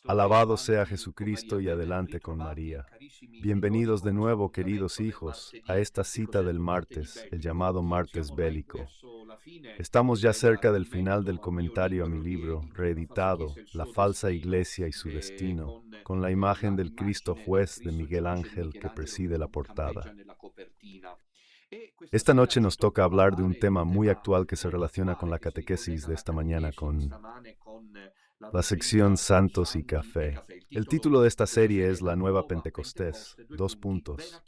Alabado sea Jesucristo y adelante con María. Bienvenidos de nuevo, queridos hijos, a esta cita del martes, el llamado martes bélico. Estamos ya cerca del final del comentario a mi libro, reeditado, La falsa iglesia y su destino, con la imagen del Cristo juez de Miguel Ángel que preside la portada. Esta noche nos toca hablar de un tema muy actual que se relaciona con la catequesis de esta mañana, con la sección Santos y Café. El título de esta serie es La Nueva Pentecostés,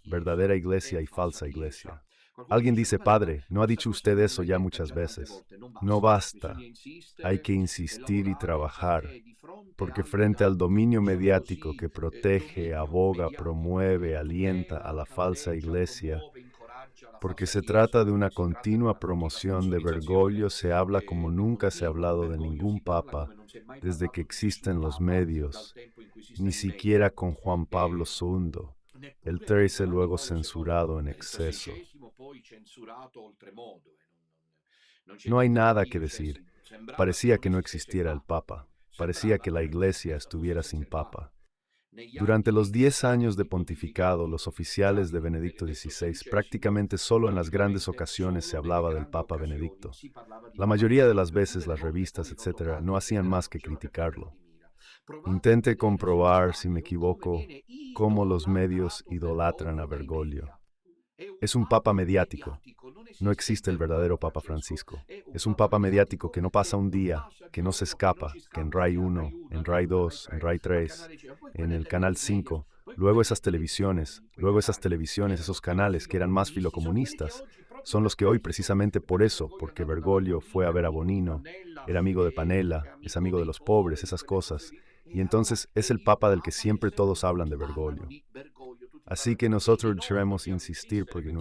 verdadera iglesia y falsa iglesia. Alguien dice, padre, ¿no ha dicho usted eso ya muchas veces? No basta, hay que insistir y trabajar, porque frente al dominio mediático que protege, aboga, promueve, alienta a la falsa iglesia, porque se trata de una continua promoción de Bergoglio, se habla como nunca se ha hablado de ningún papa desde que existen los medios, ni siquiera con Juan Pablo II, el 13 luego censurado en exceso. No hay nada que decir. Parecía que no existiera el papa. Parecía que la iglesia estuviera sin papa. Durante los 10 años de pontificado, los oficiales de Benedicto XVI, prácticamente solo en las grandes ocasiones se hablaba del Papa Benedicto. La mayoría de las veces las revistas, etcétera, no hacían más que criticarlo. Intente comprobar, si me equivoco, cómo los medios idolatran a Bergoglio. Es un papa mediático. No existe el verdadero Papa Francisco. Es un papa mediático que no pasa un día, que no se escapa, que en RAI 1, en RAI 2, en RAI 3, en el Canal 5, luego esas televisiones, esos canales que eran más filocomunistas, son los que hoy, precisamente por eso, porque Bergoglio fue a ver a Bonino, era amigo de Panella, es amigo de los pobres, esas cosas, y entonces es el papa del que siempre todos hablan de Bergoglio. Así que nosotros debemos insistir porque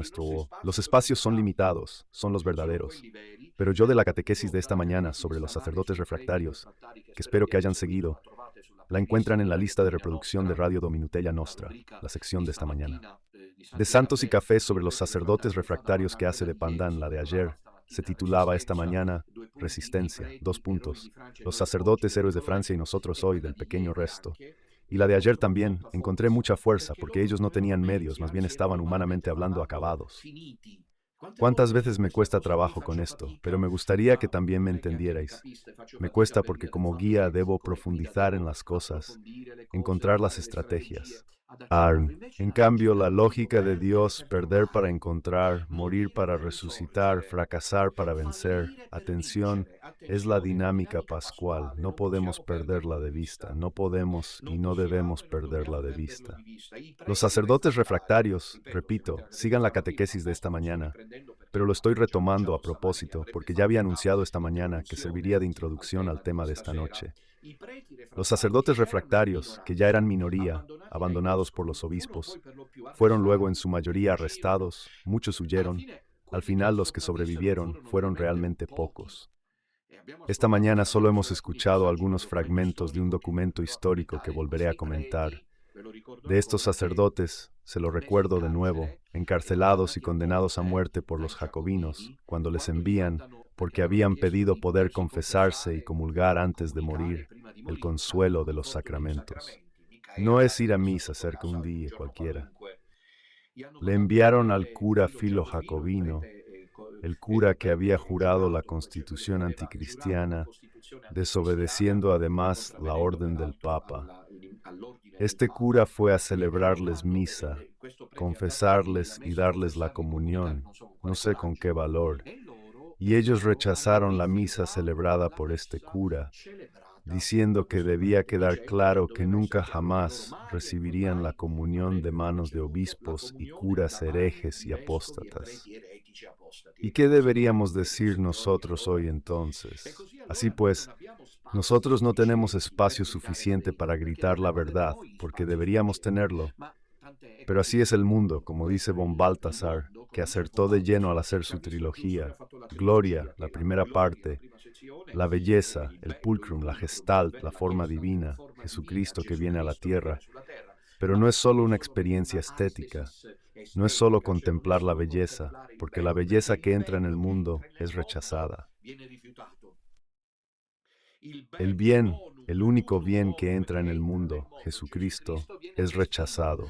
los espacios son limitados, son los verdaderos. Pero yo de la catequesis de esta mañana sobre los sacerdotes refractarios, que espero que hayan seguido, la encuentran en la lista de reproducción de Radio Dominutella Nostra, la sección de esta mañana. De Santos y Café sobre los sacerdotes refractarios que hace de Pandan, la de ayer, se titulaba esta mañana Resistencia, los sacerdotes héroes de Francia y nosotros hoy del pequeño resto. Y la de ayer también, encontré mucha fuerza porque ellos no tenían medios, más bien estaban humanamente hablando acabados. ¿Cuántas veces me cuesta trabajo con esto? Pero me gustaría que también me entendierais. Me cuesta porque como guía debo profundizar en las cosas, encontrar las estrategias. En cambio, la lógica de Dios, perder para encontrar, morir para resucitar, fracasar para vencer, atención, es la dinámica pascual. No podemos perderla de vista, no podemos y no debemos perderla de vista. Los sacerdotes refractarios, repito, sigan la catequesis de esta mañana, pero lo estoy retomando a propósito porque ya había anunciado esta mañana que serviría de introducción al tema de esta noche. Los sacerdotes refractarios, que ya eran minoría, abandonados por los obispos, fueron luego en su mayoría arrestados, muchos huyeron, al final los que sobrevivieron fueron realmente pocos. Esta mañana solo hemos escuchado algunos fragmentos de un documento histórico que volveré a comentar. De estos sacerdotes, se lo recuerdo de nuevo, encarcelados y condenados a muerte por los jacobinos, cuando les envían, porque habían pedido poder confesarse y comulgar antes de morir, el consuelo de los sacramentos. No es ir a misa cerca un día cualquiera. Le enviaron al cura Filo Jacobino, el cura que había jurado la constitución anticristiana, desobedeciendo además la orden del Papa. Este cura fue a celebrarles misa, confesarles y darles la comunión, no sé con qué valor, y ellos rechazaron la misa celebrada por este cura, diciendo que debía quedar claro que nunca jamás recibirían la comunión de manos de obispos y curas herejes y apóstatas. ¿Y qué deberíamos decir nosotros hoy entonces? Así pues, nosotros no tenemos espacio suficiente para gritar la verdad, porque deberíamos tenerlo. Pero así es el mundo, como dice von Balthasar, que acertó de lleno al hacer su trilogía. Gloria, la primera parte, la belleza, el pulcrum, la gestalt, la forma divina, Jesucristo que viene a la tierra. Pero no es solo una experiencia estética, no es solo contemplar la belleza, porque la belleza que entra en el mundo es rechazada. El bien, El único bien que entra en el mundo, Jesucristo, es rechazado.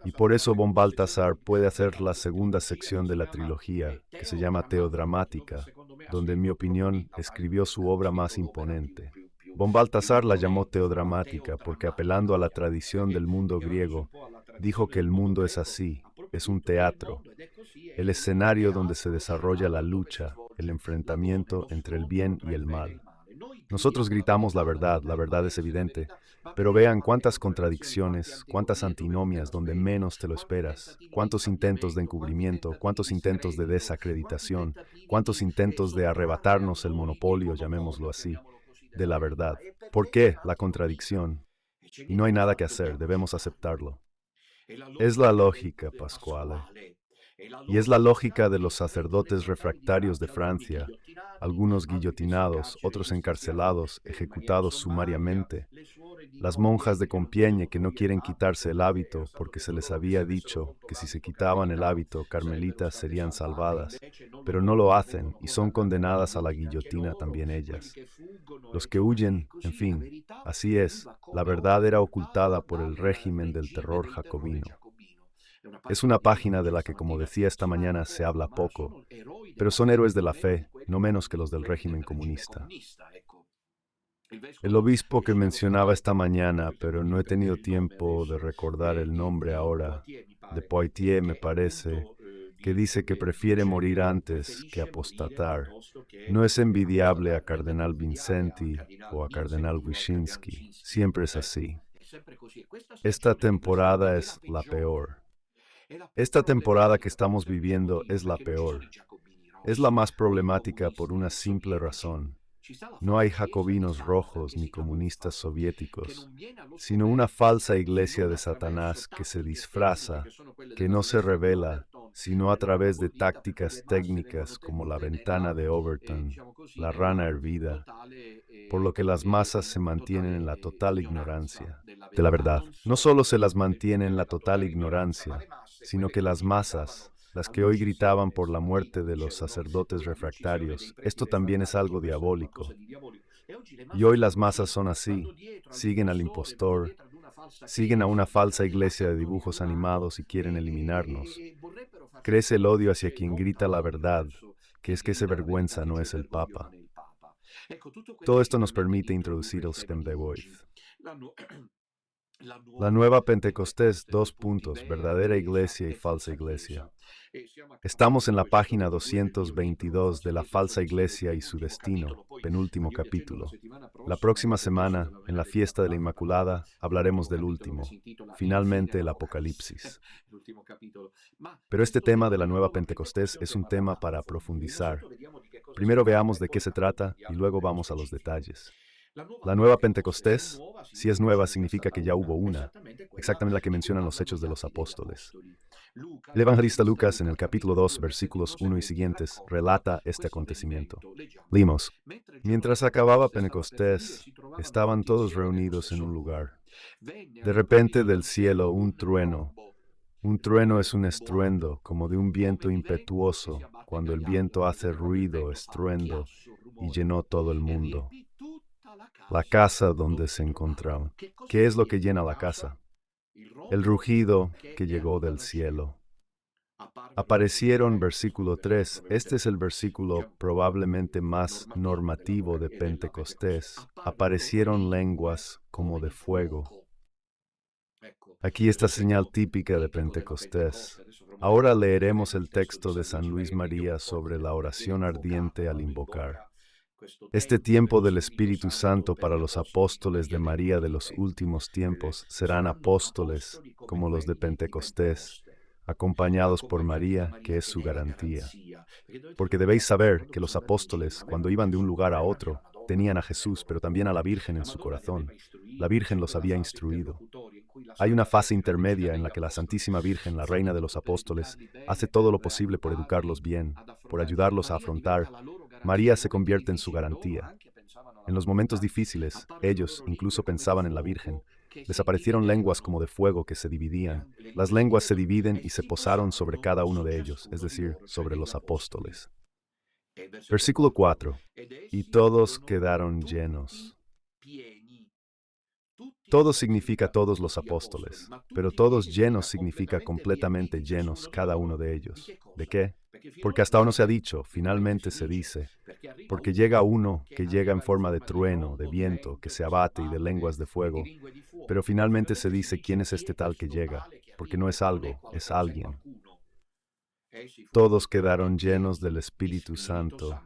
Y por eso von Balthasar puede hacer la segunda sección de la trilogía, que se llama Teodramática, donde en mi opinión escribió su obra más imponente. Von Balthasar la llamó Teodramática porque apelando a la tradición del mundo griego, dijo que el mundo es así, es un teatro, el escenario donde se desarrolla la lucha, el enfrentamiento entre el bien y el mal. Nosotros gritamos la verdad es evidente, pero vean cuántas contradicciones, cuántas antinomias donde menos te lo esperas, cuántos intentos de encubrimiento, cuántos intentos de desacreditación, cuántos intentos de arrebatarnos el monopolio, llamémoslo así, de la verdad. ¿Por qué la contradicción? Y no hay nada que hacer, debemos aceptarlo. Es la lógica, Pasquale. Y es la lógica de los sacerdotes refractarios de Francia, algunos guillotinados, otros encarcelados, ejecutados sumariamente, las monjas de Compiègne que no quieren quitarse el hábito porque se les había dicho que si se quitaban el hábito, carmelitas serían salvadas, pero no lo hacen y son condenadas a la guillotina también ellas. Los que huyen, en fin, así es, la verdad era ocultada por el régimen del terror jacobino. Es una página de la que, como decía esta mañana, se habla poco, pero son héroes de la fe, no menos que los del régimen comunista. El obispo que mencionaba esta mañana, pero no he tenido tiempo de recordar el nombre ahora, de Poitiers me parece, que dice que prefiere morir antes que apostatar, no es envidiable a Cardenal Vincenti o a Cardenal Wyszynski, siempre es así. Esta temporada es la peor. Esta temporada que estamos viviendo es la peor. Es la más problemática por una simple razón. No hay jacobinos rojos ni comunistas soviéticos, sino una falsa iglesia de Satanás que se disfraza, que no se revela, sino a través de tácticas técnicas como la ventana de Overton, la rana hervida, por lo que las masas se mantienen en la total ignorancia de la verdad. No solo se las mantiene en la total ignorancia, sino que las masas, las que hoy gritaban por la muerte de los sacerdotes refractarios, esto también es algo diabólico. Y hoy las masas son así, siguen al impostor, siguen a una falsa iglesia de dibujos animados y quieren eliminarnos. Crece el odio hacia quien grita la verdad, que es que ese vergüenza no es el Papa. Todo esto nos permite introducir el Stem de Void. La nueva Pentecostés, dos puntos, verdadera iglesia y falsa iglesia. Estamos en la página 222 de La falsa iglesia y su destino, penúltimo capítulo. La próxima semana, en la fiesta de la Inmaculada, hablaremos del último, finalmente el Apocalipsis. Pero este tema de la nueva Pentecostés es un tema para profundizar. Primero veamos de qué se trata y luego vamos a los detalles. La nueva Pentecostés, si es nueva, significa que ya hubo una, exactamente la que mencionan los Hechos de los Apóstoles. El evangelista Lucas, en el capítulo 2, versículos 1 y siguientes, relata este acontecimiento. Leímos: mientras acababa Pentecostés, estaban todos reunidos en un lugar. De repente del cielo un trueno. Un trueno es un estruendo, como de un viento impetuoso, cuando el viento hace ruido, estruendo, y llenó todo el mundo. La casa donde se encontraban. ¿Qué es lo que llena la casa? El rugido que llegó del cielo. Aparecieron, versículo 3, este es el versículo probablemente más normativo de Pentecostés. Aparecieron lenguas como de fuego. Aquí está señal típica de Pentecostés. Ahora leeremos el texto de San Luis María sobre la oración ardiente al invocar. Este tiempo del Espíritu Santo para los apóstoles de María de los últimos tiempos serán apóstoles como los de Pentecostés, acompañados por María, que es su garantía. Porque debéis saber que los apóstoles, cuando iban de un lugar a otro, tenían a Jesús, pero también a la Virgen en su corazón. La Virgen los había instruido. Hay una fase intermedia en la que la Santísima Virgen, la Reina de los Apóstoles, hace todo lo posible por educarlos bien, por ayudarlos a afrontar. María se convierte en su garantía. En los momentos difíciles, ellos incluso pensaban en la Virgen. Les aparecieron lenguas como de fuego que se dividían. Las lenguas se dividen y se posaron sobre cada uno de ellos, es decir, sobre los apóstoles. Versículo 4. Y todos quedaron llenos. Todos significa todos los apóstoles, pero todos llenos significa completamente llenos cada uno de ellos. ¿De qué? Porque hasta ahora no se ha dicho, finalmente se dice, porque llega uno que llega en forma de trueno, de viento, que se abate y de lenguas de fuego, pero finalmente se dice quién es este tal que llega, porque no es algo, es alguien. Todos quedaron llenos del Espíritu Santo.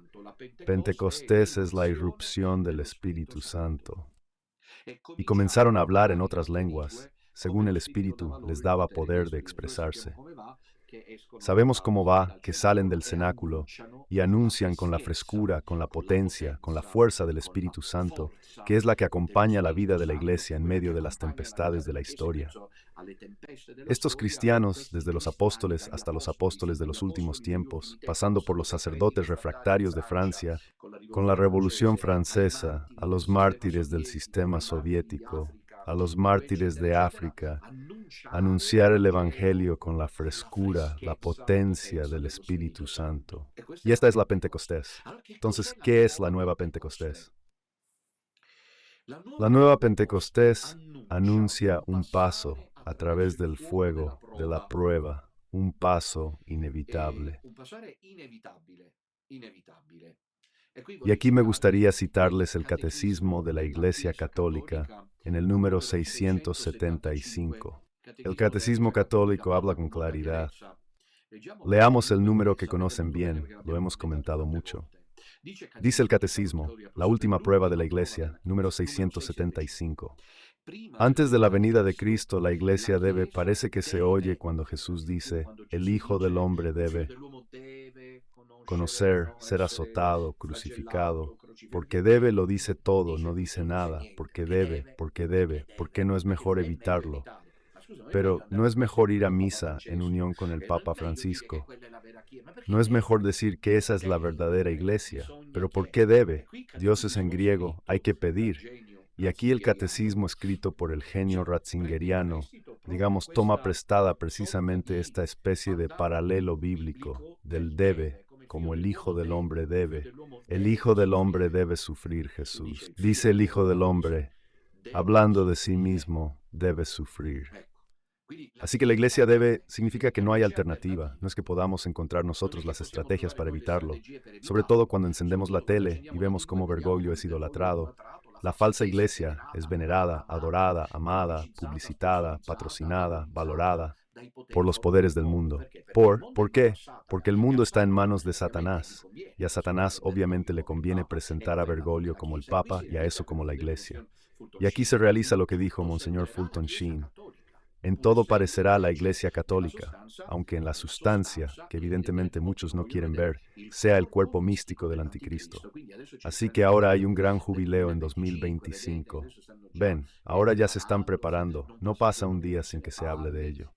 Pentecostés es la irrupción del Espíritu Santo. Y comenzaron a hablar en otras lenguas, según el Espíritu les daba poder de expresarse. Sabemos cómo va, que salen del cenáculo y anuncian con la frescura, con la potencia, con la fuerza del Espíritu Santo, que es la que acompaña la vida de la Iglesia en medio de las tempestades de la historia. Estos cristianos, desde los apóstoles hasta los apóstoles de los últimos tiempos, pasando por los sacerdotes refractarios de Francia, con la Revolución Francesa, a los mártires del sistema soviético, a los mártires de África, anunciar el Evangelio con la frescura, la potencia del Espíritu Santo. Y esta es la Pentecostés. Entonces, ¿qué es la nueva Pentecostés? La nueva Pentecostés anuncia un paso a través del fuego, de la prueba, un paso inevitable. Y aquí me gustaría citarles el Catecismo de la Iglesia Católica en el número 675. El Catecismo Católico habla con claridad. Leamos el número que conocen bien, lo hemos comentado mucho. Dice el Catecismo, la última prueba de la Iglesia, número 675. Antes de la venida de Cristo, la Iglesia debe, parece que se oye cuando Jesús dice, el Hijo del Hombre debe conocer, ser azotado, crucificado. Porque debe lo dice todo, no dice nada. Porque debe, ¿por qué no es mejor evitarlo? Pero ¿no es mejor ir a misa en unión con el Papa Francisco? ¿No es mejor decir que esa es la verdadera iglesia? Pero ¿por qué debe? Dios es en griego, hay que pedir. Y aquí el catecismo escrito por el genio ratzingeriano, digamos, toma prestada precisamente esta especie de paralelo bíblico del debe, como el Hijo del Hombre debe. El Hijo del Hombre debe sufrir, Jesús. Dice el Hijo del Hombre, hablando de sí mismo, debe sufrir. Así que la iglesia debe significa que no hay alternativa, no es que podamos encontrar nosotros las estrategias para evitarlo, sobre todo cuando encendemos la tele y vemos cómo Bergoglio es idolatrado. La falsa iglesia es venerada, adorada, amada, publicitada, patrocinada, valorada por los poderes del mundo. ¿Por qué? Porque el mundo está en manos de Satanás, y a Satanás obviamente le conviene presentar a Bergoglio como el Papa y a eso como la iglesia. Y aquí se realiza lo que dijo Monseñor Fulton Sheen. En todo parecerá la Iglesia Católica, aunque en la sustancia, que evidentemente muchos no quieren ver, sea el cuerpo místico del Anticristo. Así que ahora hay un gran jubileo en 2025. Ven, ahora ya se están preparando, no pasa un día sin que se hable de ello.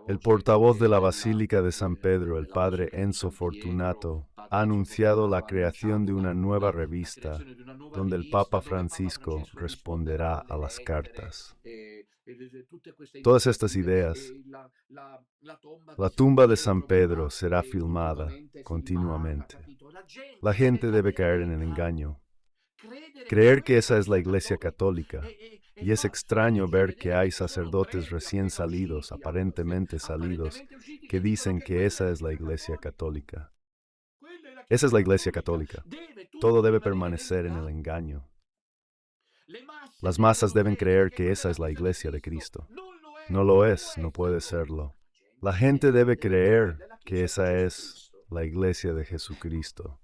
El portavoz de la Basílica de San Pedro, el padre Enzo Fortunato, ha anunciado la creación de una nueva revista donde el Papa Francisco responderá a las cartas. Todas estas ideas, la tumba de San Pedro será filmada continuamente. La gente debe caer en el engaño, creer que esa es la Iglesia Católica. Y es extraño ver que hay sacerdotes recién salidos, aparentemente salidos, que dicen que esa es la Iglesia Católica. Esa es la Iglesia Católica. Todo debe permanecer en el engaño. Las masas deben creer que esa es la Iglesia de Cristo. No lo es, no puede serlo. La gente debe creer que esa es la Iglesia de Jesucristo.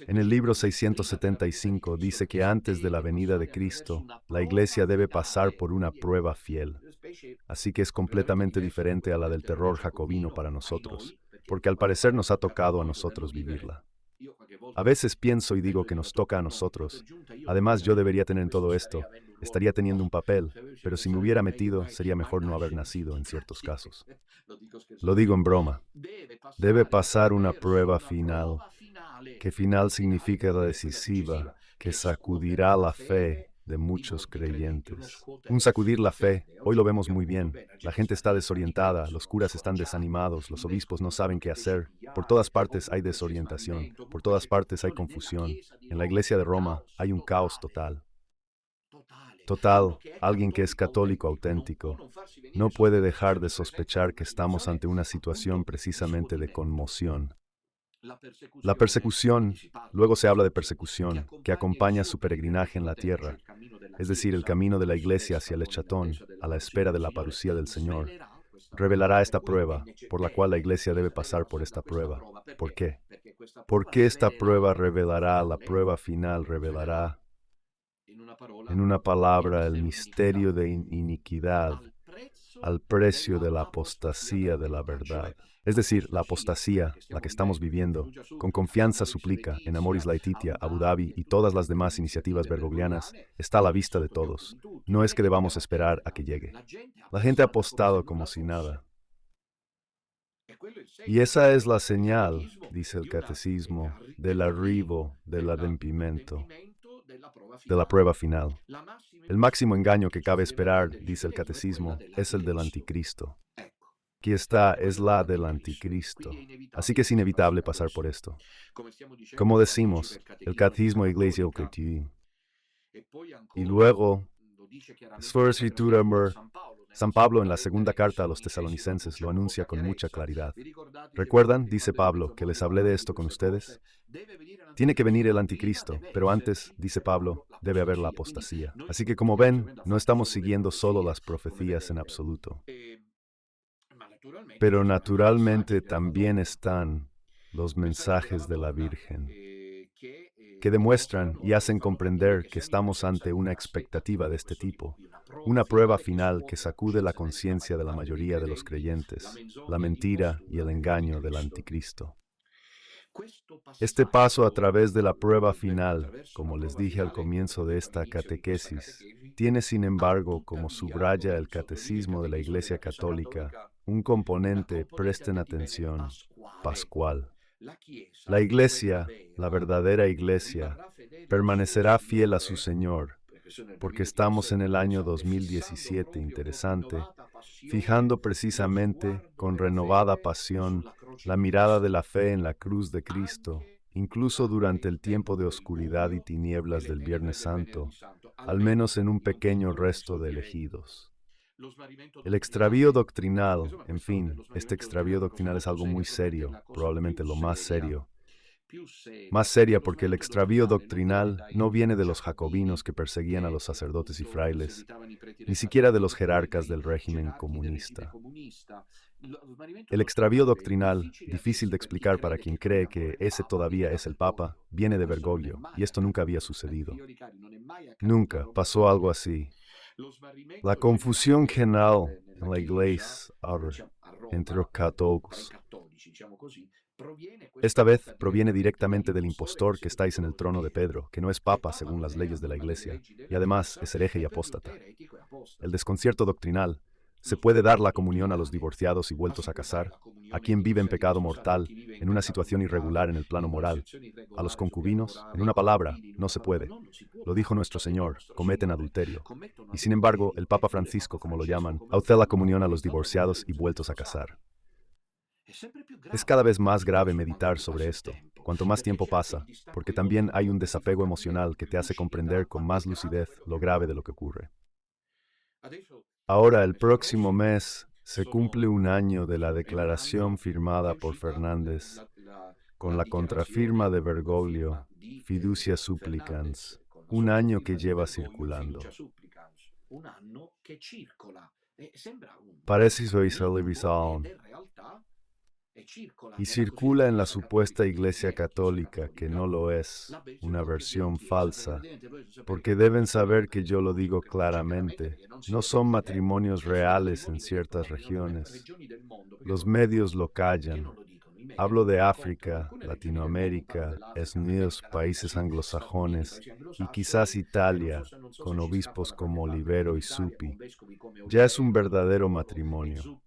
En el libro 675 dice que antes de la venida de Cristo, la Iglesia debe pasar por una prueba fiel. Así que es completamente diferente a la del terror jacobino para nosotros, porque al parecer nos ha tocado a nosotros vivirla. A veces pienso y digo que nos toca a nosotros. Además, yo debería tener en todo esto, estaría teniendo un papel, pero si me hubiera metido, sería mejor no haber nacido en ciertos casos. Lo digo en broma. Debe pasar una prueba final, que final significa decisiva, que sacudirá la fe de muchos creyentes. Un sacudir la fe, hoy lo vemos muy bien. La gente está desorientada, los curas están desanimados, los obispos no saben qué hacer. Por todas partes hay desorientación, por todas partes hay confusión. En la iglesia de Roma hay un caos total. Total, alguien que es católico auténtico no puede dejar de sospechar que estamos ante una situación precisamente de conmoción. La persecución, luego se habla de persecución, que acompaña su peregrinaje en la tierra, es decir, el camino de la iglesia hacia el Echatón, a la espera de la parucía del Señor, revelará esta prueba, por la cual la iglesia debe pasar por esta prueba. ¿Por qué? Porque esta prueba revelará, la prueba final revelará, en una palabra, el misterio de iniquidad al precio de la apostasía de la verdad. Es decir, la apostasía, la que estamos viviendo, con confianza suplica en Amoris Laetitia, Abu Dhabi y todas las demás iniciativas bergoglianas, está a la vista de todos. No es que debamos esperar a que llegue. La gente ha apostado como si nada. Y esa es la señal, dice el catecismo, del arribo del adempimento, de la prueba final. El máximo engaño que cabe esperar, dice el catecismo, es el del anticristo. Aquí está, es la del anticristo. Así que es inevitable pasar por esto. Como decimos, el catecismo Ecclesiae Chrétienne. Y luego, San Pablo en la segunda carta a los tesalonicenses lo anuncia con mucha claridad. ¿Recuerdan, dice Pablo, que les hablé de esto con ustedes? Tiene que venir el anticristo, pero antes, dice Pablo, debe haber la apostasía. Así que como ven, no estamos siguiendo solo las profecías en absoluto. Pero naturalmente también están los mensajes de la Virgen, que demuestran y hacen comprender que estamos ante una expectativa de este tipo, una prueba final que sacude la conciencia de la mayoría de los creyentes, la mentira y el engaño del anticristo. Este paso a través de la prueba final, como les dije al comienzo de esta catequesis, tiene sin embargo, como subraya el Catecismo de la Iglesia Católica, un componente, presten atención, pascual. La Iglesia, la verdadera Iglesia, permanecerá fiel a su Señor, porque estamos en el año 2017, interesante, fijando precisamente, con renovada pasión, la mirada de la fe en la cruz de Cristo, incluso durante el tiempo de oscuridad y tinieblas del Viernes Santo, al menos en un pequeño resto de elegidos. El extravío doctrinal, en fin, este extravío doctrinal es algo muy serio, probablemente lo más serio. Más seria porque el extravío doctrinal no viene de los jacobinos que perseguían a los sacerdotes y frailes, ni siquiera de los jerarcas del régimen comunista. El extravío doctrinal, difícil de explicar para quien cree que ese todavía es el Papa, viene de Bergoglio, y esto nunca había sucedido. Nunca pasó algo así. La confusión general en la Iglesia entre los católicos esta vez proviene directamente del impostor que estáis en el trono de Pedro, que no es papa según las leyes de la Iglesia, y además es hereje y apóstata. El desconcierto doctrinal. ¿Se puede dar la comunión a los divorciados y vueltos a casar? ¿A quien vive en pecado mortal, en una situación irregular en el plano moral? ¿A los concubinos? En una palabra, no se puede. Lo dijo nuestro Señor, cometen adulterio. Y sin embargo, el Papa Francisco, como lo llaman, hace la comunión a los divorciados y vueltos a casar. Es cada vez más grave meditar sobre esto, cuanto más tiempo pasa, porque también hay un desapego emocional que te hace comprender con más lucidez lo grave de lo que ocurre. Ahora, el próximo mes, se cumple un año de la declaración firmada por Fernández, con la contrafirma de Bergoglio, Fiducia Supplicans, un año que lleva circulando. Parece soy televisado y circula en la supuesta Iglesia Católica, que no lo es, una versión falsa, porque deben saber que yo lo digo claramente, no son matrimonios reales en ciertas regiones. Los medios lo callan. Hablo de África, Latinoamérica, Estados Unidos, países anglosajones y quizás Italia, con obispos como Olivero y Suppi. Ya es un verdadero matrimonio.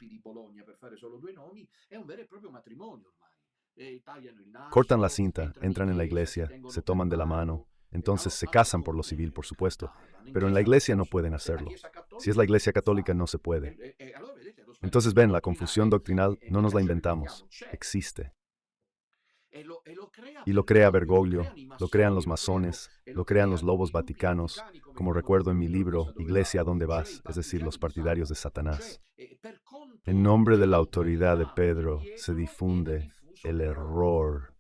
Cortan la cinta, entran en la iglesia, se toman de la mano, entonces se casan por lo civil, por supuesto, pero en la iglesia no pueden hacerlo. Si es la Iglesia Católica no se puede. Entonces ven, la confusión doctrinal no nos la inventamos, existe. Y lo crea Bergoglio, lo crean los masones, lo crean los lobos vaticanos, como recuerdo en mi libro Iglesia, ¿a dónde vas? Es decir, los partidarios de Satanás. En nombre de la autoridad de Pedro se difunde el error.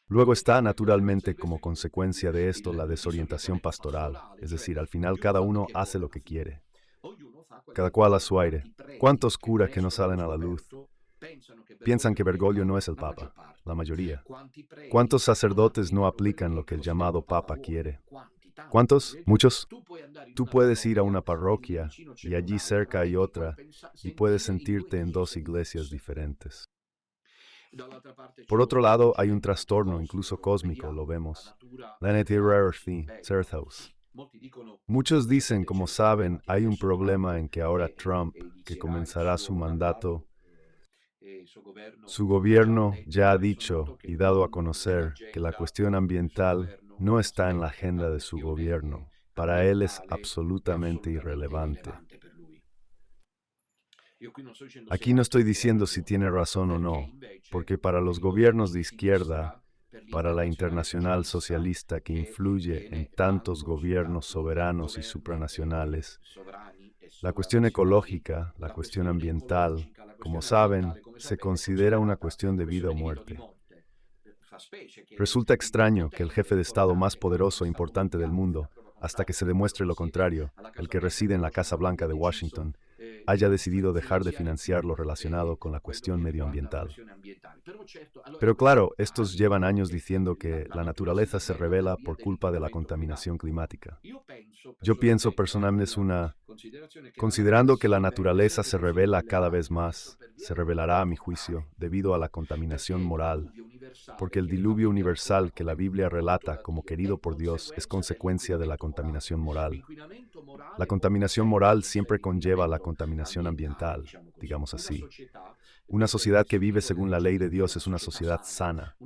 Luego está, naturalmente, como consecuencia de esto, la desorientación pastoral, es decir, al final cada uno hace lo que quiere, cada cual a su aire. ¿Cuántos curas que no salen a la luz piensan que Bergoglio no es el Papa? La mayoría. ¿Cuántos sacerdotes no aplican lo que el llamado Papa quiere? ¿Cuántos? Muchos. Tú puedes ir a una parroquia y allí cerca hay otra y puedes sentirte en dos iglesias diferentes. Por otro lado, hay un trastorno, incluso cósmico, lo vemos. Vanity Rarity, Zerthaus. Muchos dicen, como saben, hay un problema en que ahora Trump, que comenzará su mandato, su gobierno ya ha dicho y dado a conocer que la cuestión ambiental no está en la agenda de su gobierno. Para él es absolutamente irrelevante. Aquí no estoy diciendo si tiene razón o no, porque para los gobiernos de izquierda, para la internacional socialista que influye en tantos gobiernos soberanos y supranacionales, la cuestión ecológica, la cuestión ambiental, como saben, se considera una cuestión de vida o muerte. Resulta extraño que el jefe de Estado más poderoso e importante del mundo, hasta que se demuestre lo contrario, el que reside en la Casa Blanca de Washington, haya decidido dejar de financiar lo relacionado con la cuestión medioambiental. Pero claro, estos llevan años diciendo que la naturaleza se revela por culpa de la contaminación climática. Yo pienso personalmente considerando que la naturaleza se revela cada vez más, se revelará a mi juicio debido a la contaminación moral, porque el diluvio universal que la Biblia relata como querido por Dios es consecuencia de la contaminación moral. La contaminación moral siempre conlleva la contaminación ambiental, digamos así. Una sociedad que vive según la ley de Dios es una sociedad sana.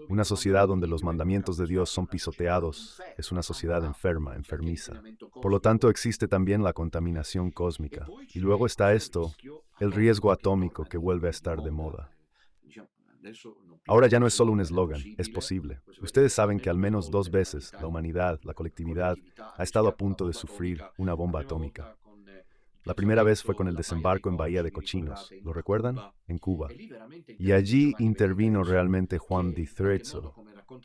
Una sociedad donde los mandamientos de Dios son pisoteados es una sociedad enferma, enfermiza. Por lo tanto, existe también la contaminación cósmica. Y luego está esto, el riesgo atómico que vuelve a estar de moda. Ahora ya no es solo un eslogan, es posible. Ustedes saben que al menos 2 veces la humanidad, la colectividad, ha estado a punto de sufrir una bomba atómica. La primera vez fue con el desembarco en Bahía de Cochinos, ¿lo recuerdan? En Cuba. Y allí intervino realmente Juan Di Trezzo,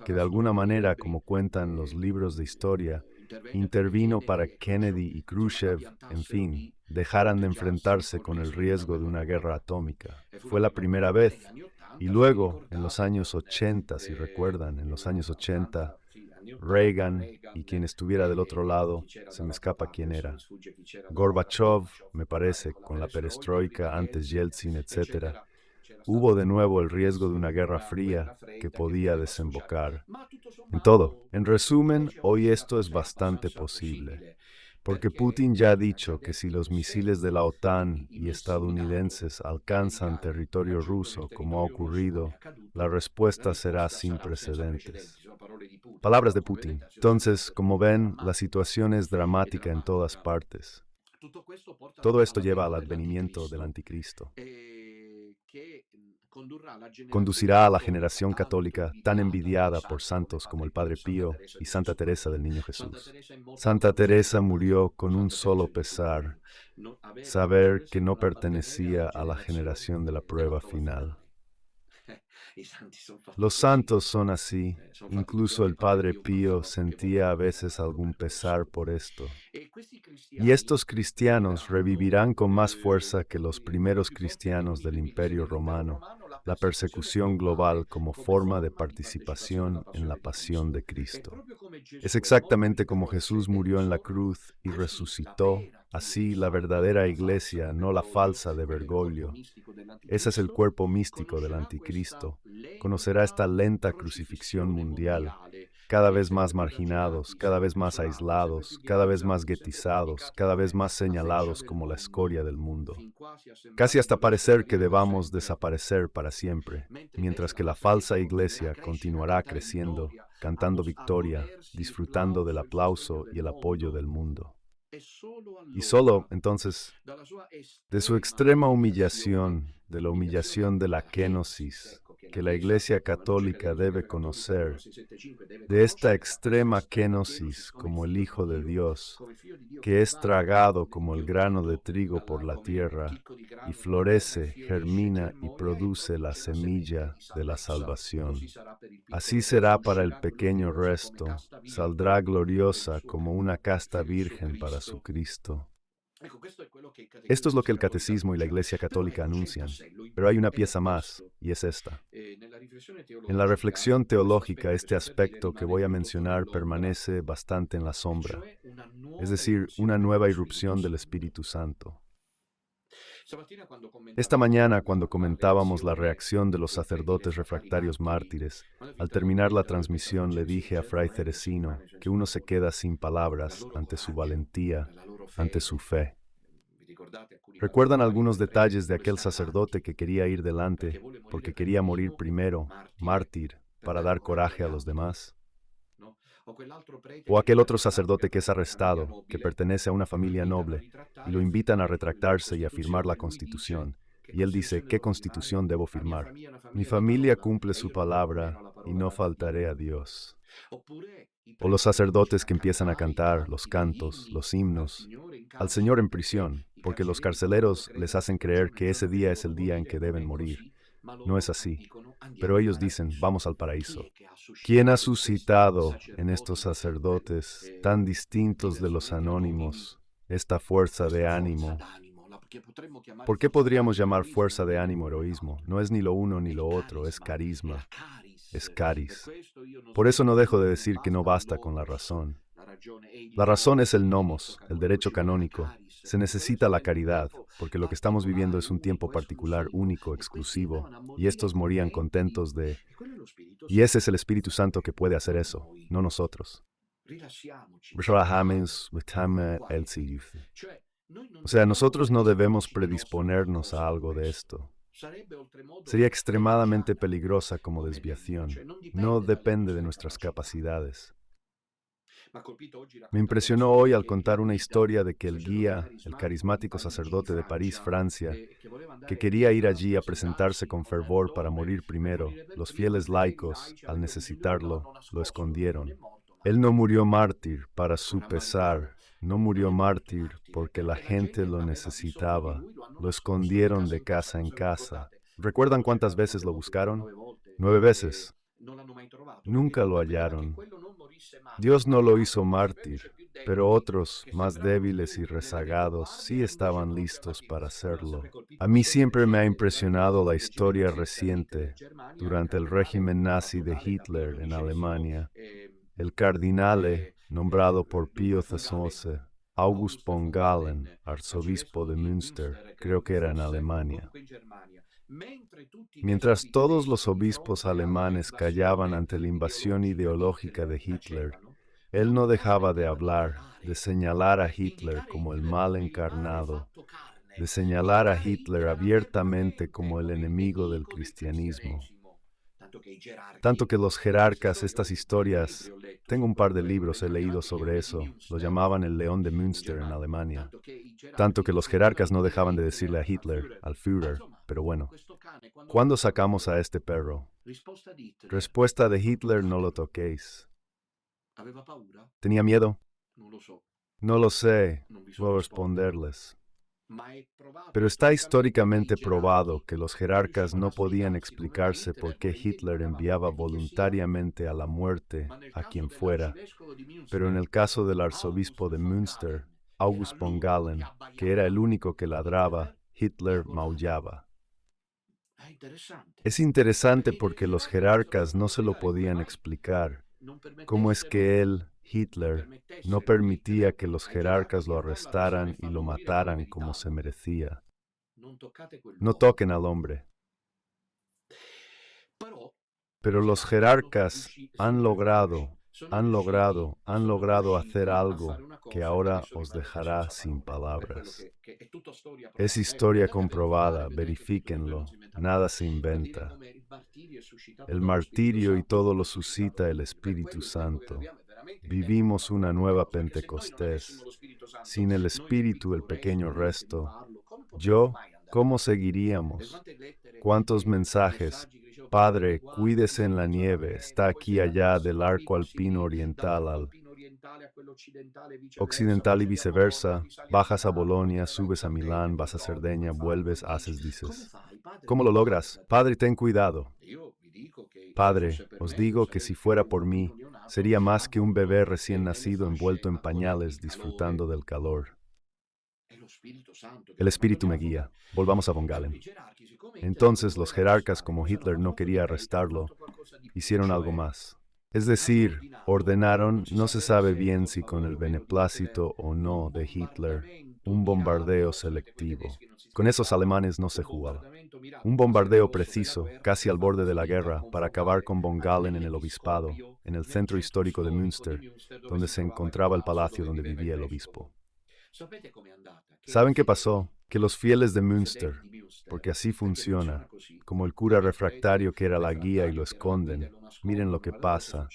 que de alguna manera, como cuentan los libros de historia, intervino para que Kennedy y Khrushchev, en fin, dejaran de enfrentarse con el riesgo de una guerra atómica. Fue la primera vez. Y luego, en los años 80, si recuerdan, en los años 80, Reagan y quien estuviera del otro lado, se me escapa quién era. Gorbachev, me parece, con la perestroika, antes Yeltsin, etc. Hubo de nuevo el riesgo de una guerra fría que podía desembocar en todo. En resumen, hoy esto es bastante posible, porque Putin ya ha dicho que si los misiles de la OTAN y estadounidenses alcanzan territorio ruso, como ha ocurrido, la respuesta será sin precedentes. Palabras de Putin. Entonces, como ven, la situación es dramática en todas partes. Todo esto lleva al advenimiento del anticristo. Conducirá a la generación católica tan envidiada por santos como el Padre Pío y Santa Teresa del Niño Jesús. Santa Teresa murió con un solo pesar, saber que no pertenecía a la generación de la prueba final. Los santos son así. Incluso el Padre Pío sentía a veces algún pesar por esto. Y estos cristianos revivirán con más fuerza que los primeros cristianos del Imperio Romano la persecución global como forma de participación en la pasión de Cristo. Es exactamente como Jesús murió en la cruz y resucitó, así la verdadera iglesia, no la falsa de Bergoglio. Ese es el cuerpo místico del anticristo. Conocerá esta lenta crucifixión mundial, cada vez más marginados, cada vez más aislados, cada vez más guetizados, cada vez más señalados como la escoria del mundo. Casi hasta parecer que debamos desaparecer para siempre, mientras que la falsa iglesia continuará creciendo, cantando victoria, disfrutando del aplauso y el apoyo del mundo. Y solo, entonces, de su extrema humillación, de la humillación de la kenosis, que la Iglesia Católica debe conocer, de esta extrema kenosis como el Hijo de Dios, que es tragado como el grano de trigo por la tierra, y florece, germina y produce la semilla de la salvación. Así será para el pequeño resto, saldrá gloriosa como una casta virgen para su Cristo. Esto es lo que el Catecismo y la Iglesia Católica anuncian, pero hay una pieza más, y es esta. En la reflexión teológica, este aspecto que voy a mencionar permanece bastante en la sombra, es decir, una nueva irrupción del Espíritu Santo. Esta mañana, cuando comentábamos la reacción de los sacerdotes refractarios mártires, al terminar la transmisión le dije a Fray Ceresino que uno se queda sin palabras ante su valentía, ante su fe. ¿Recuerdan algunos detalles de aquel sacerdote que quería ir delante porque quería morir primero, mártir, para dar coraje a los demás? O aquel otro sacerdote que es arrestado, que pertenece a una familia noble, y lo invitan a retractarse y a firmar la Constitución. Y él dice, ¿qué Constitución debo firmar? Mi familia cumple su palabra y no faltaré a Dios. O los sacerdotes que empiezan a cantar los cantos, los himnos, al Señor en prisión, porque los carceleros les hacen creer que ese día es el día en que deben morir. No es así, pero ellos dicen, vamos al paraíso. ¿Quién ha suscitado en estos sacerdotes tan distintos de los anónimos esta fuerza de ánimo? ¿Por qué podríamos llamar fuerza de ánimo heroísmo? No es ni lo uno ni lo otro, es carisma, es caris. Por eso no dejo de decir que no basta con la razón. La razón es el nomos, el derecho canónico. Se necesita la caridad, porque lo que estamos viviendo es un tiempo particular, único, exclusivo, y estos morían contentos de... Y ese es el Espíritu Santo que puede hacer eso, no nosotros. O sea, nosotros no debemos predisponernos a algo de esto. Sería extremadamente peligrosa como desviación. No depende de nuestras capacidades. Me impresionó hoy al contar una historia de que el guía, el carismático sacerdote de París, Francia, que quería ir allí a presentarse con fervor para morir primero, los fieles laicos, al necesitarlo, lo escondieron. Él no murió mártir para su pesar, no murió mártir porque la gente lo necesitaba. Lo escondieron de casa en casa. ¿Recuerdan cuántas veces lo buscaron? 9 veces. Nunca lo hallaron. Dios no lo hizo mártir, pero otros, más débiles y rezagados, sí estaban listos para hacerlo. A mí siempre me ha impresionado la historia reciente, durante el régimen nazi de Hitler en Alemania. El cardinale, nombrado por Pío XI, August von Galen, arzobispo de Münster, creo que era en Alemania. Mientras todos los obispos alemanes callaban ante la invasión ideológica de Hitler, él no dejaba de hablar, de señalar a Hitler como el mal encarnado, de señalar a Hitler abiertamente como el enemigo del cristianismo. Tanto que los jerarcas, estas historias, tengo un par de libros, he leído sobre eso, lo llamaban el León de Münster en Alemania. Tanto que los jerarcas no dejaban de decirle a Hitler, al Führer, pero bueno. ¿Cuándo sacamos a este perro? Respuesta de Hitler, no lo toquéis. ¿Tenía miedo? No lo sé, voy a responderles. Pero está históricamente probado que los jerarcas no podían explicarse por qué Hitler enviaba voluntariamente a la muerte a quien fuera, pero en el caso del arzobispo de Münster, August von Galen, que era el único que ladraba, Hitler maullaba. Es interesante porque los jerarcas no se lo podían explicar. ¿Cómo es que él, Hitler, no permitía que los jerarcas lo arrestaran y lo mataran como se merecía? No toquen al hombre. Pero los jerarcas han logrado hacer algo que ahora os dejará sin palabras. Es historia comprobada, verifíquenlo, nada se inventa. El martirio y todo lo suscita el Espíritu Santo. Vivimos una nueva Pentecostés. Sin el Espíritu, el pequeño resto. ¿Cómo seguiríamos? ¿Cuántos mensajes? Padre, cuídese en la nieve, está aquí allá del arco alpino oriental al occidental y viceversa. Bajas a Bolonia, subes a Milán, vas a Cerdeña, vuelves, haces, dices. ¿Cómo lo logras? Padre, ten cuidado. Padre, os digo que si fuera por mí, sería más que un bebé recién nacido envuelto en pañales disfrutando del calor. El Espíritu me guía. Volvamos a Von Galen. Entonces los jerarcas, como Hitler no quería arrestarlo, hicieron algo más. Es decir, ordenaron, no se sabe bien si con el beneplácito o no de Hitler, un bombardeo selectivo. Con esos alemanes no se jugaba. Un bombardeo preciso, casi al borde de la guerra, para acabar con Von Galen en el obispado, en el centro histórico de Münster, donde se encontraba el palacio donde vivía el obispo. ¿Saben qué pasó? Que los fieles de Münster, porque así funciona, como el cura refractario que era la guía y lo esconden, miren lo que pasa.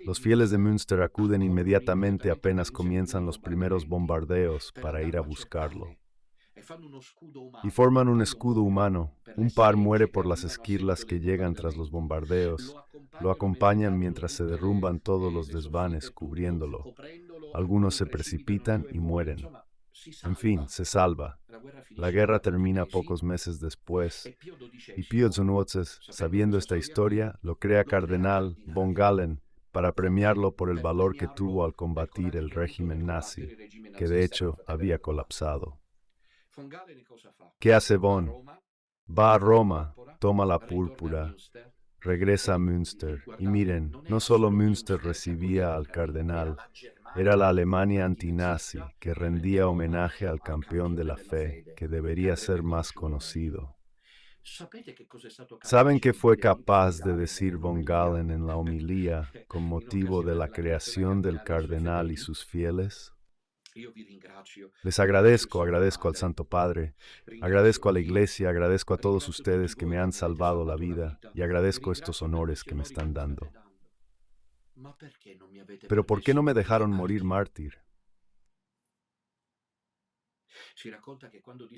Los fieles de Münster acuden inmediatamente apenas comienzan los primeros bombardeos para ir a buscarlo. Y forman un escudo humano. Un par muere por las esquirlas que llegan tras los bombardeos. Lo acompañan mientras se derrumban todos los desvanes cubriéndolo. Algunos se precipitan y mueren. En fin, se salva. La guerra termina pocos meses después, y Pío XII, sabiendo esta historia, lo crea cardenal Von Galen para premiarlo por el valor que tuvo al combatir el régimen nazi, que de hecho había colapsado. ¿Qué hace Von? Va a Roma, toma la púrpura, regresa a Münster, y miren, no solo Münster recibía al cardenal, era la Alemania antinazi que rendía homenaje al campeón de la fe, que debería ser más conocido. ¿Saben qué fue capaz de decir Von Galen en la homilía con motivo de la creación del cardenal y sus fieles? Les agradezco al Santo Padre, agradezco a la Iglesia, agradezco a todos ustedes que me han salvado la vida y agradezco estos honores que me están dando. Pero ¿por qué no me dejaron morir mártir?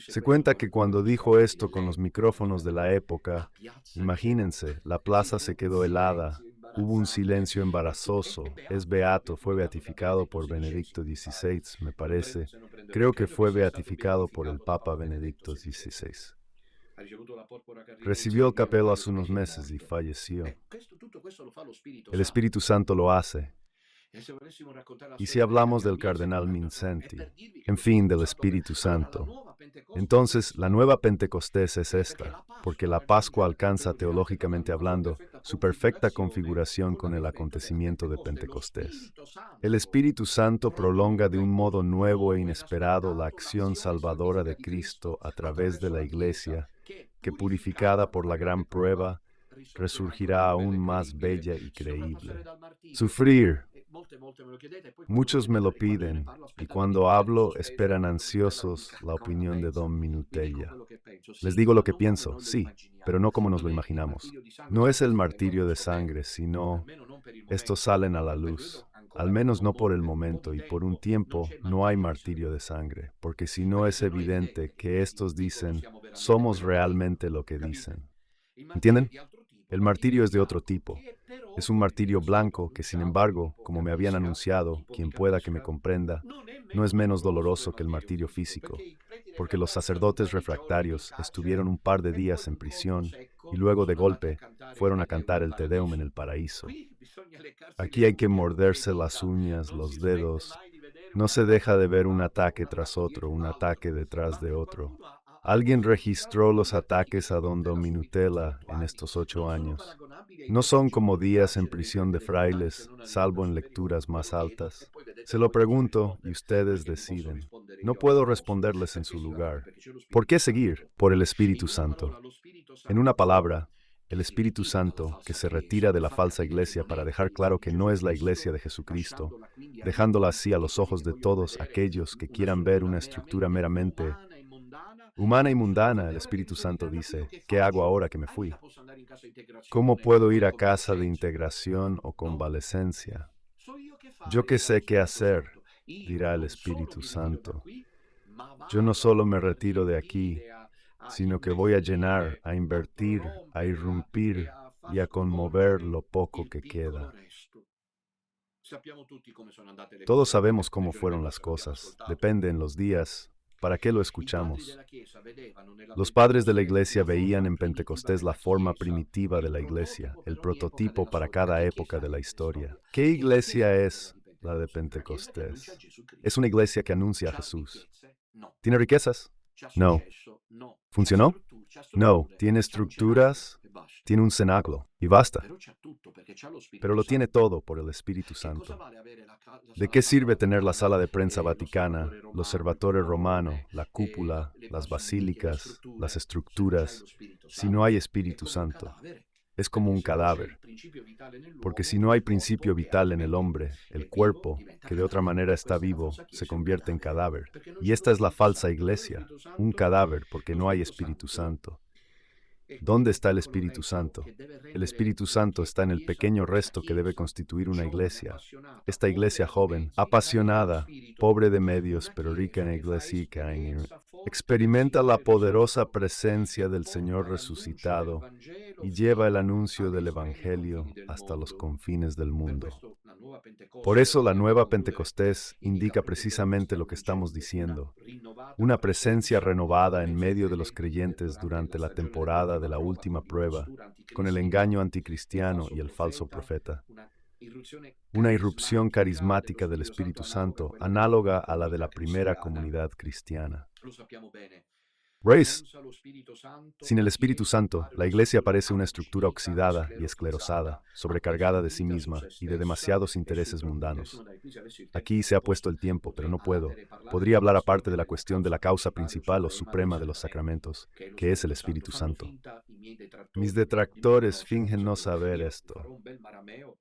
Se cuenta que cuando dijo esto con los micrófonos de la época, imagínense, la plaza se quedó helada, hubo un silencio embarazoso, es beato, fue beatificado por Benedicto XVI, me parece, creo que fue beatificado por el Papa Benedicto XVI. Recibió el capelo hace unos meses y falleció. El Espíritu Santo lo hace. Y si hablamos del cardenal Mindszenty, en fin, del Espíritu Santo, entonces la nueva Pentecostés es esta, porque la Pascua alcanza teológicamente hablando su perfecta configuración con el acontecimiento de Pentecostés. El Espíritu Santo prolonga de un modo nuevo e inesperado la acción salvadora de Cristo a través de la Iglesia, que purificada por la gran prueba, resurgirá aún más bella y creíble. Sufrir. Muchos me lo piden, y cuando hablo esperan ansiosos la opinión de Don Minutella. Les digo lo que pienso, sí, pero no como nos lo imaginamos. No es el martirio de sangre, sino estos salen a la luz. Al menos no por el momento y por un tiempo no hay martirio de sangre, porque si no es evidente que estos dicen, somos realmente lo que dicen. ¿Entienden? El martirio es de otro tipo. Es un martirio blanco que, sin embargo, como me habían anunciado, quien pueda que me comprenda, no es menos doloroso que el martirio físico, porque los sacerdotes refractarios estuvieron un par de días en prisión y luego de golpe fueron a cantar el Te Deum en el paraíso. Aquí hay que morderse las uñas, los dedos. No se deja de ver un ataque tras otro, un ataque detrás de otro. Alguien registró los ataques a Don Minutella en estos 8 años. No son como días en prisión de frailes, salvo en lecturas más altas. Se lo pregunto y ustedes deciden. No puedo responderles en su lugar. ¿Por qué seguir? Por el Espíritu Santo. En una palabra, el Espíritu Santo, que se retira de la falsa iglesia para dejar claro que no es la iglesia de Jesucristo, dejándola así a los ojos de todos aquellos que quieran ver una estructura meramente humana y mundana. El Espíritu Santo dice, ¿qué hago ahora que me fui? ¿Cómo puedo ir a casa de integración o convalecencia? Yo que sé qué hacer, dirá el Espíritu Santo. Yo no solo me retiro de aquí, sino que voy a llenar, a invertir, a irrumpir y a conmover lo poco que queda. Todos sabemos cómo fueron las cosas. Depende en los días. ¿Para qué lo escuchamos? Los padres de la Iglesia veían en Pentecostés la forma primitiva de la Iglesia, el prototipo para cada época de la historia. ¿Qué iglesia es la de Pentecostés? Es una iglesia que anuncia a Jesús. ¿Tiene riquezas? No. ¿Funcionó? No. ¿Tiene estructuras? Tiene un cenáculo. Y basta. Pero lo tiene todo por el Espíritu Santo. ¿De qué sirve tener la sala de prensa vaticana, los observatorio romano, la cúpula, las basílicas, las estructuras, si no hay Espíritu Santo? Es como un cadáver. Porque si no hay principio vital en el hombre, el cuerpo, que de otra manera está vivo, se convierte en cadáver. Y esta es la falsa iglesia, un cadáver porque no hay Espíritu Santo. ¿Dónde está el Espíritu Santo? El Espíritu Santo está en el pequeño resto que debe constituir una iglesia. Esta iglesia joven, apasionada, pobre de medios, pero rica en iglesia, experimenta la poderosa presencia del Señor resucitado y lleva el anuncio del Evangelio hasta los confines del mundo. Por eso la nueva Pentecostés indica precisamente lo que estamos diciendo, una presencia renovada en medio de los creyentes durante la temporada de la última prueba, con el engaño anticristiano y el falso profeta. Una irrupción carismática del Espíritu Santo, análoga a la de la primera comunidad cristiana. Race, sin el Espíritu Santo, la Iglesia parece una estructura oxidada y esclerosada, sobrecargada de sí misma y de demasiados intereses mundanos. Aquí se ha puesto el tiempo, pero no puedo. Podría hablar aparte de la cuestión de la causa principal o suprema de los sacramentos, que es el Espíritu Santo. Mis detractores fingen no saber esto.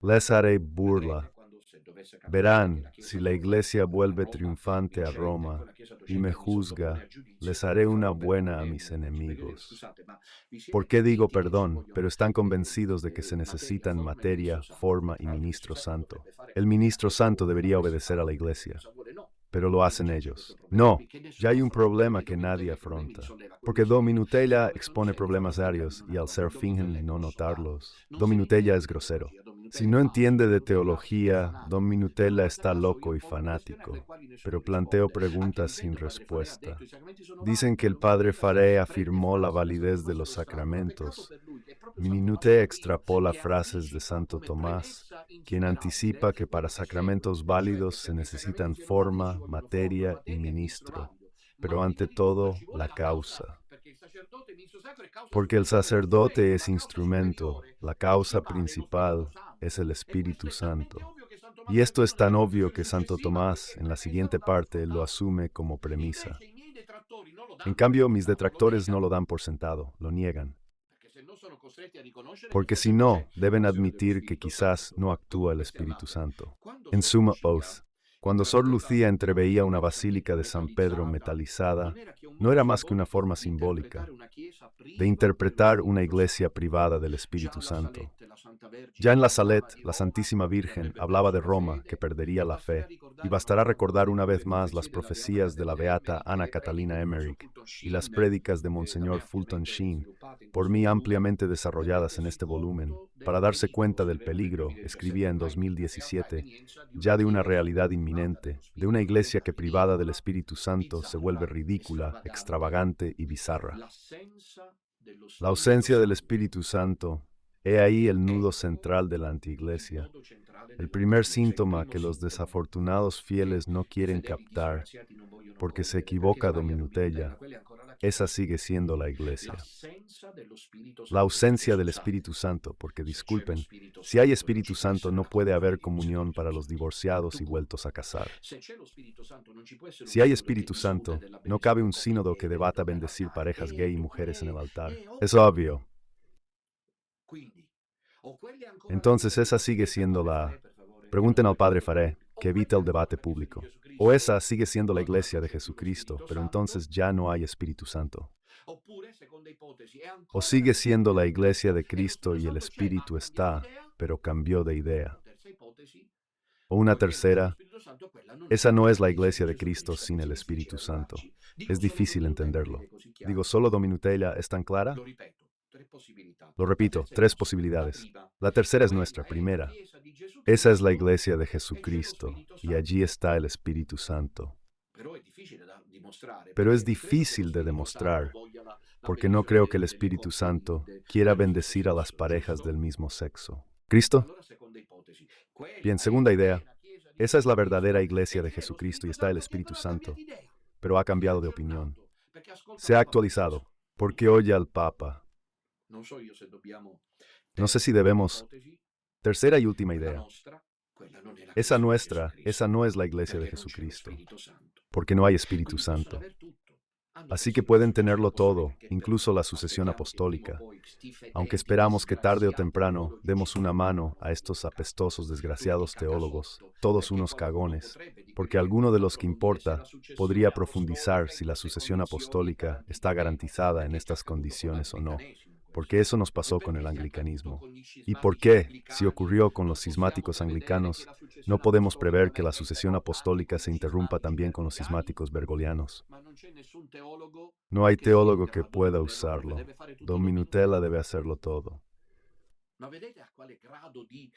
Les haré burla. Verán, si la Iglesia vuelve triunfante a Roma y me juzga, les haré una buena a mis enemigos. ¿Por qué digo perdón? Pero están convencidos de que se necesitan materia, forma y ministro santo. El ministro santo debería obedecer a la Iglesia, pero lo hacen ellos. No, ya hay un problema que nadie afronta, porque Dominutella expone problemas varios y al ser fingen no notarlos. Dominutella es grosero. Si no entiende de teología, Dominutella está loco y fanático, pero planteo preguntas sin respuesta. Dicen que el padre Faré afirmó la validez de los sacramentos. Minute extrapola frases de Santo Tomás, quien anticipa que para sacramentos válidos se necesitan forma, materia y ministro, pero ante todo la causa. Porque el sacerdote es instrumento, la causa principal es el Espíritu Santo. Y esto es tan obvio que Santo Tomás, en la siguiente parte, lo asume como premisa. En cambio, mis detractores no lo dan por sentado, lo niegan. Porque si no, deben admitir que quizás no actúa el Espíritu Santo. En suma, Oath, cuando Sor Lucía entreveía una basílica de San Pedro metalizada, no era más que una forma simbólica de interpretar una iglesia privada del Espíritu Santo. Ya en la Salette, la Santísima Virgen hablaba de Roma, que perdería la fe, y bastará recordar una vez más las profecías de la beata Ana Catalina Emmerich y las prédicas de Monseñor Fulton Sheen, por mí ampliamente desarrolladas en este volumen, para darse cuenta del peligro, escribía en 2017, ya de una realidad inminente, de una iglesia que privada del Espíritu Santo se vuelve ridícula, extravagante y bizarra. La ausencia del Espíritu Santo, he ahí el nudo central de la antiiglesia, el primer síntoma que los desafortunados fieles no quieren captar, porque se equivoca Dominutella. Esa sigue siendo la iglesia. La ausencia del Espíritu Santo, porque disculpen, si hay Espíritu Santo no puede haber comunión para los divorciados y vueltos a casar. Si hay Espíritu Santo, no cabe un sínodo que debata bendecir parejas gay y mujeres en el altar. Es obvio. Entonces esa sigue siendo la... Pregunten al Padre Faré, que evita el debate público. O esa sigue siendo la iglesia de Jesucristo, pero entonces ya no hay Espíritu Santo. O sigue siendo la iglesia de Cristo y el Espíritu está, pero cambió de idea. O una tercera, esa no es la iglesia de Cristo sin el Espíritu Santo. Es difícil entenderlo. Digo, ¿solo Dominutella es tan clara? Lo repito, tres posibilidades. La tercera es nuestra, primera. Esa es la iglesia de Jesucristo, y allí está el Espíritu Santo. Pero es difícil de demostrar, porque no creo que el Espíritu Santo quiera bendecir a las parejas del mismo sexo. ¿Cristo? Bien, segunda idea. Esa es la verdadera iglesia de Jesucristo y está el Espíritu Santo, pero ha cambiado de opinión. Se ha actualizado, porque oye al Papa. No sé si debemos. Tercera y última idea. Esa no es la iglesia de Jesucristo, porque no hay Espíritu Santo. Así que pueden tenerlo todo, incluso la sucesión apostólica, aunque esperamos que tarde o temprano demos una mano a estos apestosos desgraciados teólogos, todos unos cagones, porque alguno de los que importa podría profundizar si la sucesión apostólica está garantizada en estas condiciones o no, porque eso nos pasó con el anglicanismo. ¿Y por qué, si ocurrió con los cismáticos anglicanos, no podemos prever que la sucesión apostólica se interrumpa también con los cismáticos bergolianos? No hay teólogo que pueda usarlo. Dominutella debe hacerlo todo.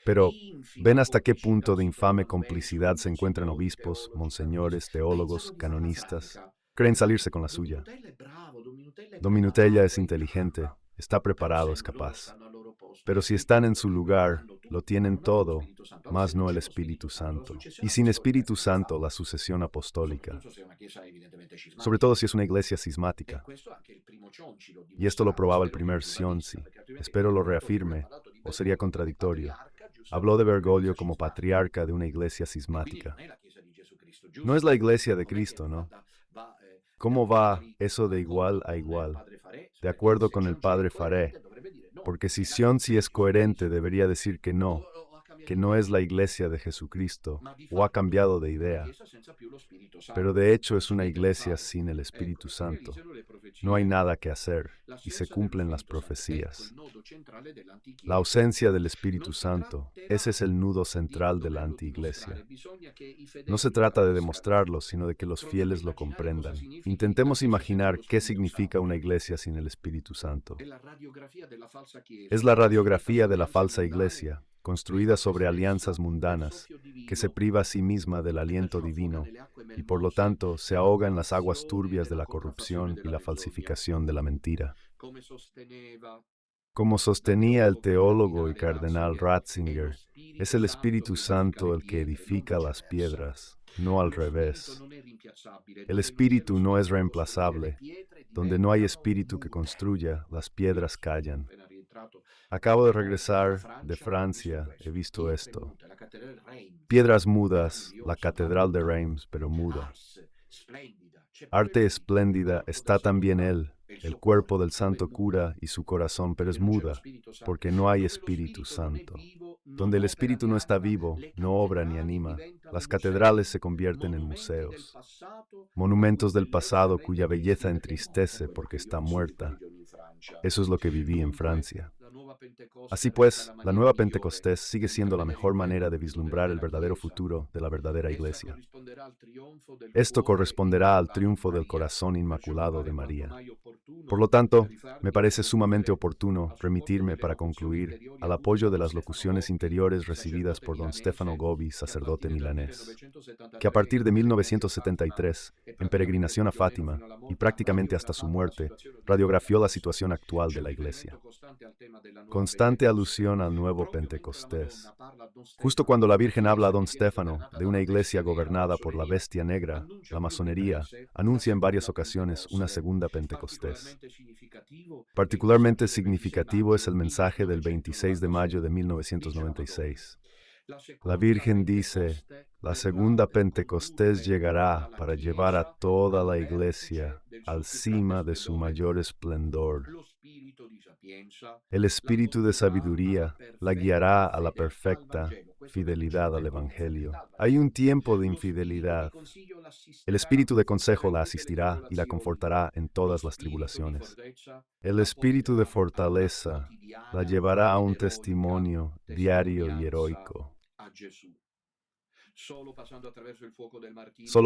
Pero, ¿ven hasta qué punto de infame complicidad se encuentran obispos, monseñores, teólogos, canonistas? Creen salirse con la suya. Dominutella es inteligente, está preparado, es capaz. Pero si están en su lugar, lo tienen todo, mas no el Espíritu Santo. Y sin Espíritu Santo, la sucesión apostólica. Sobre todo si es una iglesia cismática. Y esto lo probaba el primer Sionsi. Espero lo reafirme, o sería contradictorio. Habló de Bergoglio como patriarca de una iglesia cismática. No es la iglesia de Cristo, ¿no? ¿Cómo va eso de igual a igual? De acuerdo con el padre Faré. Porque si Sionsi es coherente, debería decir que no es la iglesia de Jesucristo, o ha cambiado de idea. Pero de hecho es una iglesia sin el Espíritu Santo. No hay nada que hacer, y se cumplen las profecías. La ausencia del Espíritu Santo, ese es el nudo central de la antiiglesia. No se trata de demostrarlo, sino de que los fieles lo comprendan. Intentemos imaginar qué significa una iglesia sin el Espíritu Santo. Es la radiografía de la falsa iglesia, construida sobre alianzas mundanas, que se priva a sí misma del aliento divino y por lo tanto se ahoga en las aguas turbias de la corrupción y la falsificación de la mentira. Como sostenía el teólogo y cardenal Ratzinger, es el Espíritu Santo el que edifica las piedras, no al revés. El Espíritu no es reemplazable. Donde no hay espíritu que construya, las piedras callan. Acabo de regresar de Francia, he visto esto. Piedras mudas, la catedral de Reims, pero muda. Arte espléndida está también él, el cuerpo del santo cura y su corazón, pero es muda, porque no hay Espíritu Santo. Donde el Espíritu no está vivo, no obra ni anima, las catedrales se convierten en museos, monumentos del pasado cuya belleza entristece porque está muerta. Eso es lo que viví en Francia. Así pues, la nueva Pentecostés sigue siendo la mejor manera de vislumbrar el verdadero futuro de la verdadera iglesia. Esto corresponderá al triunfo del corazón inmaculado de María. Por lo tanto, me parece sumamente oportuno remitirme para concluir al apoyo de las locuciones interiores recibidas por don Stefano Gobi, sacerdote milanés, que a partir de 1973, en peregrinación a Fátima, y prácticamente hasta su muerte, radiografió la situación actual de la Iglesia. Constante alusión al nuevo Pentecostés. Justo cuando la Virgen habla a don Stefano de una iglesia gobernada por la bestia negra, la masonería, anuncia en varias ocasiones una segunda Pentecostés. Particularmente significativo es el mensaje del 26 de mayo de 1996. La Virgen dice, la segunda Pentecostés llegará para llevar a toda la iglesia al cima de su mayor esplendor. El espíritu de sabiduría la guiará a la perfecta fidelidad al Evangelio. Hay un tiempo de infidelidad. El espíritu de consejo la asistirá y la confortará en todas las tribulaciones. El espíritu de fortaleza la llevará a un testimonio diario y heroico. Solo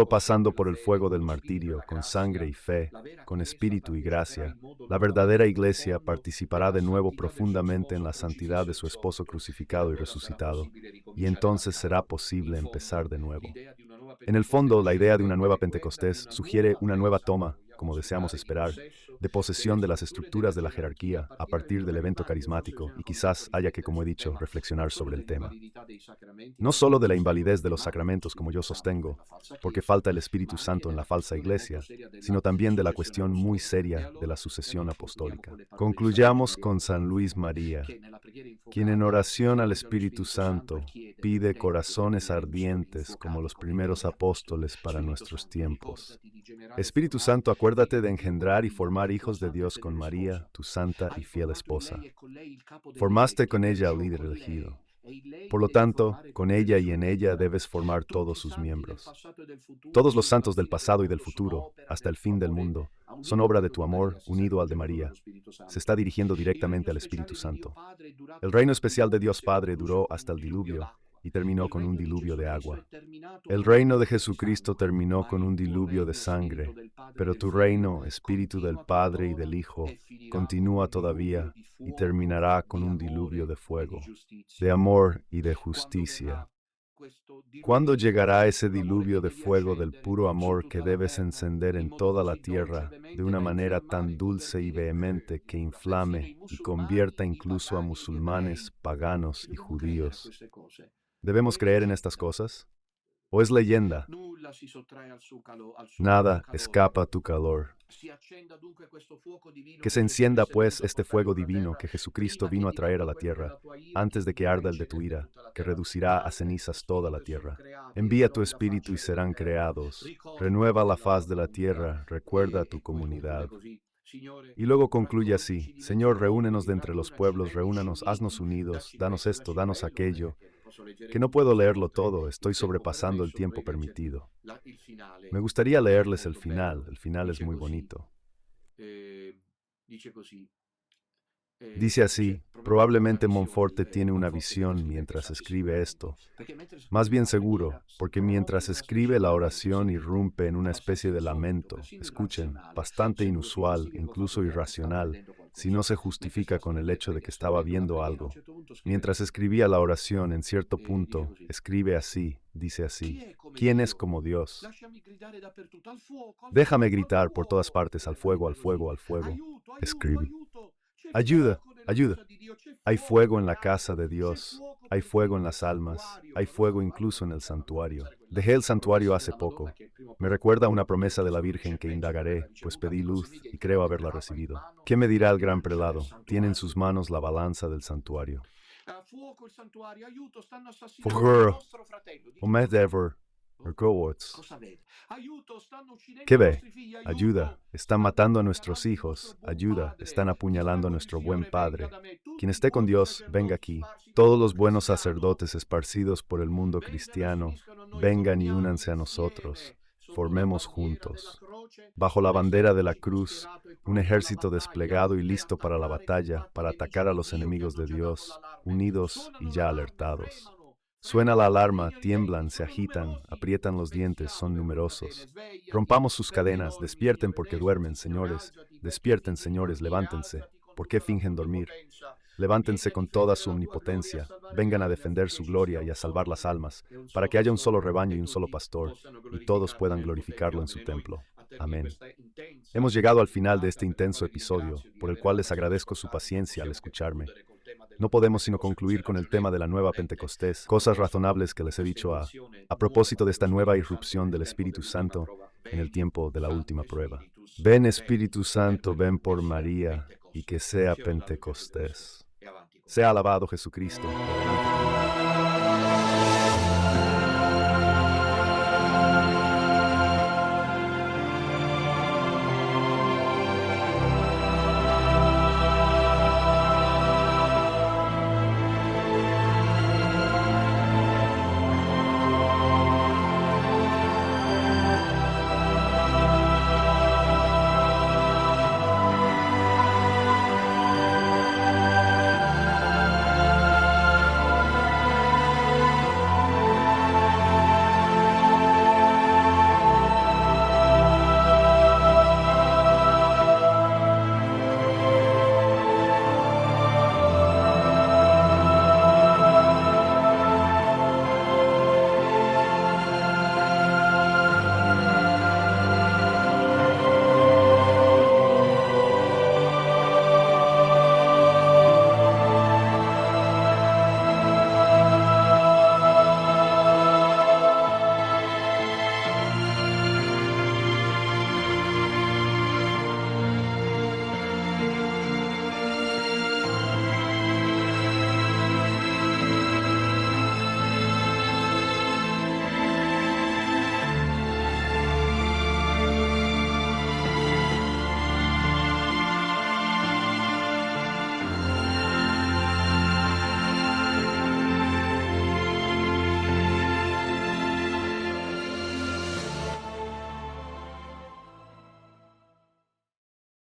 pasando por el fuego del martirio, con sangre y fe, con espíritu y gracia, la verdadera iglesia participará de nuevo profundamente en la santidad de su esposo crucificado y resucitado, y entonces será posible empezar de nuevo. En el fondo, la idea de una nueva Pentecostés sugiere una nueva toma, como deseamos esperar, de posesión de las estructuras de la jerarquía a partir del evento carismático, y quizás haya que, como he dicho, reflexionar sobre el tema. No solo de la invalidez de los sacramentos, como yo sostengo, porque falta el Espíritu Santo en la falsa iglesia, sino también de la cuestión muy seria de la sucesión apostólica. Concluyamos con San Luis María, quien en oración al Espíritu Santo pide corazones ardientes como los primeros apóstoles para nuestros tiempos. Espíritu Santo, acuérdate de engendrar y formar hijos de Dios con María, tu santa y fiel esposa. Formaste con ella al líder elegido. Por lo tanto, con ella y en ella debes formar todos sus miembros. Todos los santos del pasado y del futuro, hasta el fin del mundo, son obra de tu amor unido al de María. Se está dirigiendo directamente al Espíritu Santo. El reino especial de Dios Padre duró hasta el diluvio y terminó con un diluvio de agua. El reino de Jesucristo terminó con un diluvio de sangre, pero tu reino, Espíritu del Padre y del Hijo, continúa todavía y terminará con un diluvio de fuego, de amor y de justicia. ¿Cuándo llegará ese diluvio de fuego del puro amor que debes encender en toda la tierra de una manera tan dulce y vehemente que inflame y convierta incluso a musulmanes, paganos y judíos? ¿Debemos creer en estas cosas? ¿O es leyenda? Nada escapa a tu calor. Que se encienda, pues, este fuego divino que Jesucristo vino a traer a la tierra, antes de que arda el de tu ira, que reducirá a cenizas toda la tierra. Envía tu espíritu y serán creados. Renueva la faz de la tierra, recuerda a tu comunidad. Y luego concluye así: Señor, reúnenos de entre los pueblos, reúnanos, haznos unidos, danos esto, danos aquello, que no puedo leerlo todo, estoy sobrepasando el tiempo permitido. Me gustaría leerles el final es muy bonito. Dice así: probablemente Monforte tiene una visión mientras escribe esto. Más bien seguro, porque mientras escribe la oración irrumpe en una especie de lamento, escuchen, bastante inusual, incluso irracional, si no se justifica con el hecho de que estaba viendo algo. Mientras escribía la oración, en cierto punto, escribe así, dice así: ¿quién es como Dios? Déjame gritar por todas partes: al fuego, al fuego, al fuego. Escribe. Ayuda, ayuda. Hay fuego en la casa de Dios, hay fuego en las almas, hay fuego incluso en el santuario. Dejé el santuario hace poco. Me recuerda una promesa de la Virgen que indagaré, pues pedí luz y creo haberla recibido. ¿Qué me dirá el gran prelado? Tiene en sus manos la balanza del santuario. Fuego, Omedever, Ergoworts. ¿Qué ve? Ayuda, están matando a nuestros hijos. Ayuda, están apuñalando a nuestro buen Padre. Quien esté con Dios, venga aquí. Todos los buenos sacerdotes esparcidos por el mundo cristiano, vengan y únanse a nosotros. Formemos juntos. Bajo la bandera de la cruz, un ejército desplegado y listo para la batalla, para atacar a los enemigos de Dios, unidos y ya alertados. Suena la alarma, tiemblan, se agitan, aprietan los dientes, son numerosos. Rompamos sus cadenas, despierten porque duermen, señores. Despierten, señores, levántense. ¿Por qué fingen dormir? Levántense con toda su omnipotencia, vengan a defender su gloria y a salvar las almas, para que haya un solo rebaño y un solo pastor, y todos puedan glorificarlo en su templo. Amén. Hemos llegado al final de este intenso episodio, por el cual les agradezco su paciencia al escucharme. No podemos sino concluir con el tema de la nueva Pentecostés, cosas razonables que les he dicho a propósito de esta nueva irrupción del Espíritu Santo en el tiempo de la última prueba. Ven Espíritu Santo, ven por María, y que sea Pentecostés. Sea alabado Jesucristo.